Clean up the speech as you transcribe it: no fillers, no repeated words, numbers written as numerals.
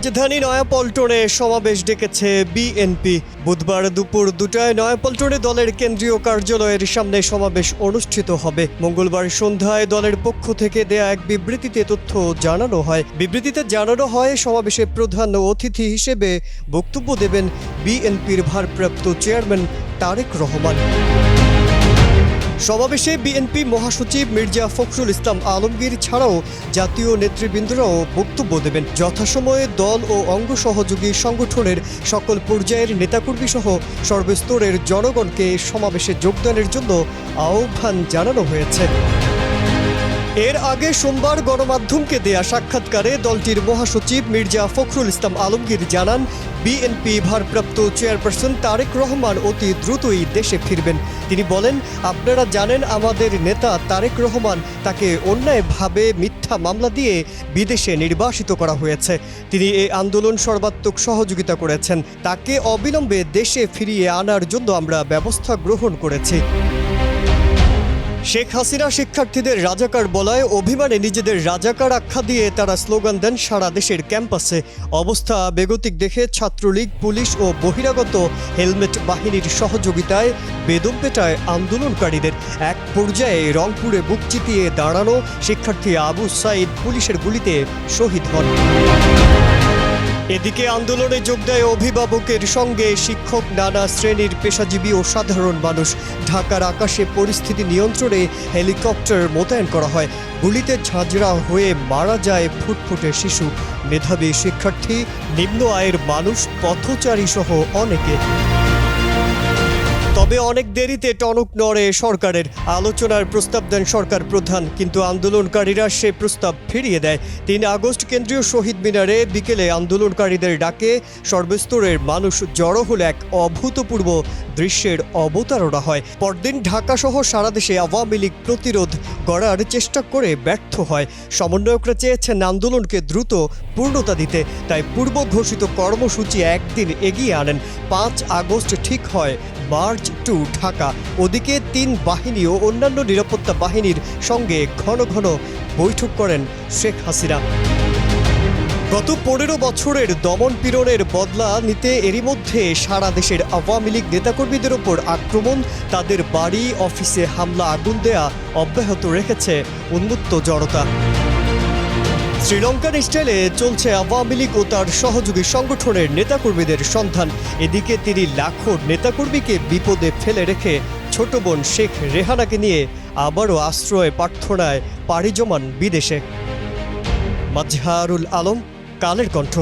রাজধানী নয়াপল্টনে সমাবেশ ডেকেছে বিএনপি। বুধবার দুপুর 2টায় নয়াপল্টনে দলের কেন্দ্রীয় কার্যালয়ের সামনে সমাবেশ অনুষ্ঠিত হবে। মঙ্গলবার সন্ধ্যায় দলের পক্ষ থেকে দেয়া এক বিবৃতিতে তথ্য জানানো হয়। বিবৃতিতে জানানো হয়, সমাবেশে প্রধান অতিথি হিসেবে বক্তব্য দেবেন বিএনপির ভারপ্রাপ্ত চেয়ারম্যান তারেক রহমান। সমাবেশে বিএনপি মহাসচিব মির্জা ফখরুল ইসলাম আলমগীর ছাড়াও জাতীয় নেতৃবৃন্দরাও বক্তব্য দেবেন। যথাসময়ে দল ও অঙ্গ সহযোগী সংগঠনের সকল পর্যায়ের নেতাকর্মী সহ সর্বস্তরের জনগণকে সমাবেশে যোগদানের জন্য আহ্বান জানানো হয়েছে। এর আগে সোমবার গণমাধ্যমকে দেয়া সাক্ষাৎকারে দলটির মহাসচিব মির্জা ফখরুল ইসলাম আলমগীর জানান, বিএনপি ভারপ্রাপ্ত চেয়ারপারসন তারেক রহমান অতি দ্রুতই দেশে ফিরবেন। তিনি বলেন, আপনারা জানেন আমাদের নেতা তারেক রহমান, তাকে অন্যায়ভাবে মিথ্যা মামলা দিয়ে বিদেশে নির্বাসিত করা হয়েছে। তিনি এই আন্দোলন সর্বাত্মক সহযোগিতা করেছেন। তাকে অবিলম্বে দেশে ফিরিয়ে আনার জন্য আমরা ব্যবস্থা গ্রহণ করেছি। শেখ হাসিনা শিক্ষার্থীদের রাজাকার বলায় অভিমানে নিজেদের রাজাকার আখ্যা দিয়ে তারা স্লোগান দেন সারা দেশের ক্যাম্পাসে। অবস্থা বেগতিক দেখে ছাত্রলীগ, পুলিশ ও বহিরাগত হেলমেট বাহিনীর সহযোগিতায় বেদম পেটায় আন্দোলনকারীদের। এক পর্যায়ে রংপুরে বুক চিতিয়ে দাঁড়ানো শিক্ষার্থী আবু সাইদ পুলিশের গুলিতে শহীদ হন। এদিকে আন্দোলনে যোগ দেয় অভিভাবকের সঙ্গে শিক্ষক, নানা শ্রেণীর পেশাজীবী ও সাধারণ মানুষ। ঢাকার আকাশে পরিস্থিতি নিয়ন্ত্রণে হেলিকপ্টার মোতায়েন করা হয়। গুলিতে ঝাঁঝরা হয়ে মারা যায় ফুটফুটে শিশু, মেধাবী শিক্ষার্থী, নিম্ন আয়ের মানুষ, পথচারী সহ অনেকে। তবে অনেক দেরিতে টনক নড়ে সরকারের। আলোচনার প্রস্তাব দেন সরকার প্রধান, কিন্তু আন্দোলনকারীরা সে প্রস্তাব ফিরিয়ে দেয়। 3 আগস্ট কেন্দ্রীয় শহীদ মিনারে বিকেলে আন্দোলনকারীদের ডাকে সর্বস্তরের মানুষ জড়ো হলে এক অভূতপূর্ব দৃশ্যের অবতারণা হয়। পরদিন ঢাকাসহ সারা দেশে আওয়ামী লীগ প্রতিরোধ গড়ার চেষ্টা করে ব্যর্থ হয়। সমন্বয়করা চেয়েছেন আন্দোলনকে দ্রুত পূর্ণতা দিতে, তাই পূর্ব ঘোষিত কর্মসূচি একদিন এগিয়ে আনেন। 5 আগস্ট ঠিক হয় মার্চ টু ঢাকা। ওদিকে 3 বাহিনী ও অন্যান্য নিরাপত্তা বাহিনীর সঙ্গে ঘন ঘন বৈঠক করেন শেখ হাসিনা। গত 15 বছরের দমন পীড়নের বদলা নিতে এরই মধ্যে সারা দেশের আওয়ামী লীগ নেতাকর্মীদের ওপর আক্রমণ, তাদের বাড়ি, অফিসে হামলা, আগুন দেয়া অব্যাহত রেখেছে উন্মত্ত জনতা। শ্রীলঙ্কার স্টাইলে চলছে আওয়ামী লীগ ও তার সহযোগী সংগঠনের নেতাকর্মীদের সন্ধান। এদিকে তিনি লাখো নেতাকর্মীকে বিপদে ফেলে রেখে ছোট বোন শেখ রেহানাকে নিয়ে আবারও আশ্রয় প্রার্থনায় পাড়ি জমান বিদেশে। মাজহারুল আলম, কালের কণ্ঠ।